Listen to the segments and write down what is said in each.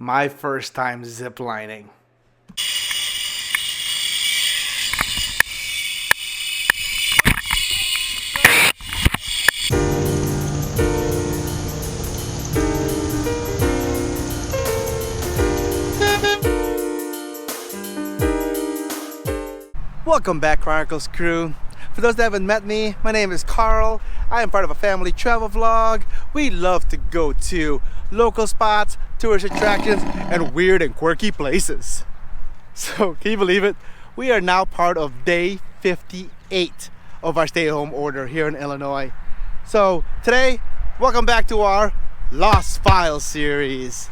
My first time ziplining. Welcome back, Chronicles crew. For those that haven't met me, my name is Carl. I am part of a family travel vlog. We love to go to local spots, tourist attractions, and weird and quirky places. So, can you believe it? We are now part of day 58 of our stay-at-home order here in Illinois. So, today, welcome back to our Lost Files series.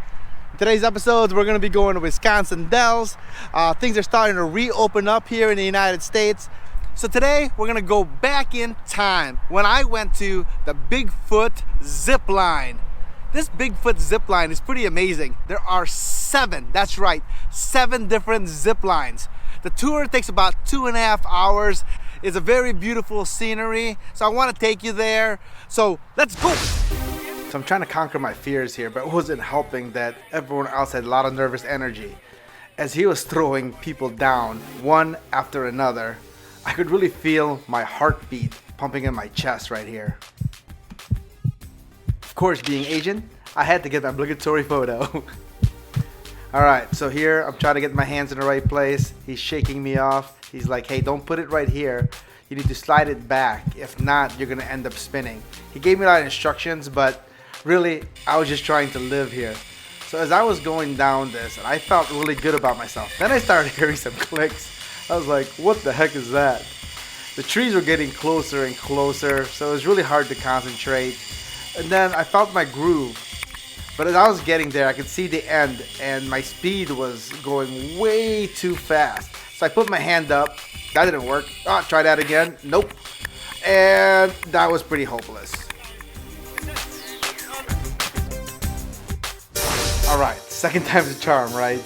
In today's episodes, we're going to be going to Wisconsin Dells. Things are starting to reopen up here in the United States. So today, we're going to go back in time when I went to the BIGFOOT Zipline. This BIGFOOT Zipline is pretty amazing. There are 7, that's right, 7 different zip lines. The tour takes about 2.5 hours. It's a very beautiful scenery, so I want to take you there. So let's go. So I'm trying to conquer my fears here, but it wasn't helping that everyone else had a lot of nervous energy. As he was throwing people down, one after another, I could really feel my heartbeat pumping in my chest right here. Of course, being Asian, I had to get my obligatory photo. Alright, so here I'm trying to get my hands in the right place. He's shaking me off. He's like, hey, don't put it right here. You need to slide it back. If not, you're going to end up spinning. He gave me a lot of instructions, but really, I was just trying to live here. So as I was going down this, I felt really good about myself. Then I started hearing some clicks. I was like, what the heck is that? The trees were getting closer and closer, so it was really hard to concentrate. And then I felt my groove. But as I was getting there, I could see the end, and my speed was going way too fast. So I put my hand up. That didn't work. Try that again. Nope. And that was pretty hopeless. Alright, second time's a charm, right?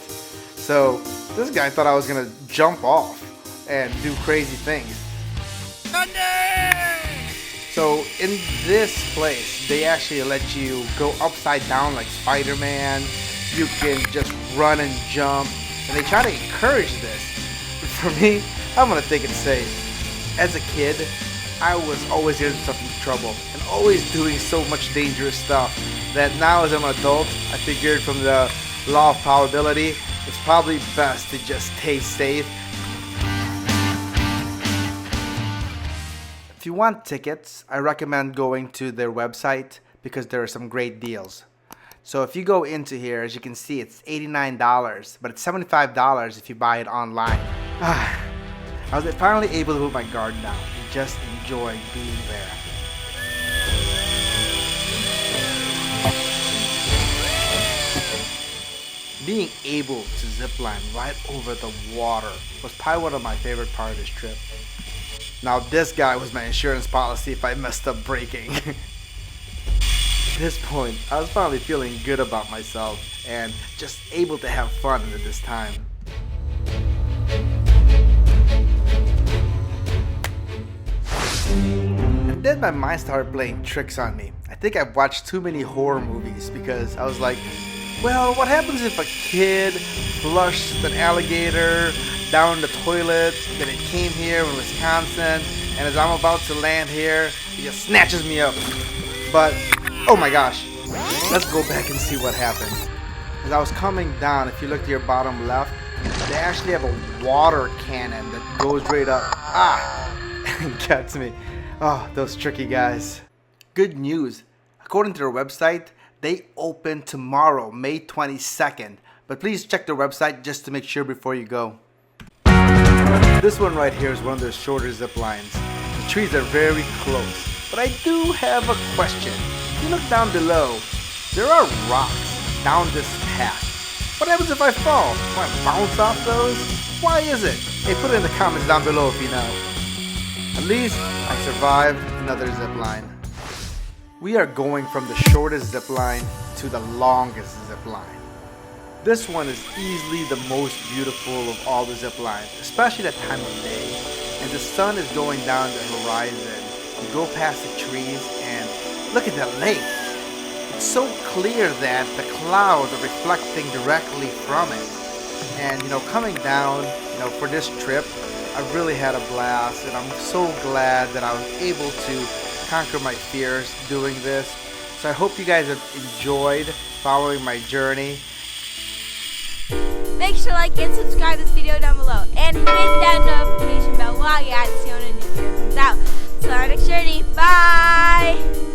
So this guy thought I was gonna jump off and do crazy things. So in this place, they actually let you go upside down like Spider-Man. You can just run and jump, and they try to encourage this. But for me, I'm gonna take it safe. As a kid, I was always getting myself into trouble and always doing so much dangerous stuff that now as I'm an adult, I figured from the law of probability, it's probably best to just stay safe. If you want tickets, I recommend going to their website because there are some great deals. So if you go into here, as you can see, it's $89, but it's $75 if you buy it online. I was finally able to put my guard down and just enjoy being there. Being able to zipline right over the water was probably one of my favorite parts of this trip. Now this guy was my insurance policy if I messed up braking. At this point, I was finally feeling good about myself and just able to have fun at this time. And then my mind started playing tricks on me. I think I've watched too many horror movies because I was like, well, what happens if a kid flushed an alligator down the toilet, then it came here in Wisconsin, and as I'm about to land here, he just snatches me up. But, oh my gosh, let's go back and see what happened. As I was coming down, if you look to your bottom left, they actually have a water cannon that goes right up. And gets me. Oh, those tricky guys. Good news. According to their website, they open tomorrow, May 22nd. But please check their website just to make sure before you go. This one right here is one of the shorter zip lines. The trees are very close. But I do have a question. If you look down below, there are rocks down this path. What happens if I fall? Do I bounce off those? Why is it? Hey, put it in the comments down below if you know. At least I survived another zip line. We are going from the shortest zip line to the longest zip line. This one is easily the most beautiful of all the zip lines, especially that time of day. And the sun is going down the horizon. You go past the trees and look at that lake. it's so clear that the clouds are reflecting directly from it. And coming down, for this trip, I really had a blast, and I'm so glad that I was able to conquer my fears doing this. So I hope you guys have enjoyed following my journey. Make sure to like and subscribe to this video down below, and hit that notification bell while you're at it so you don't know when new video comes out. So our next journey, bye!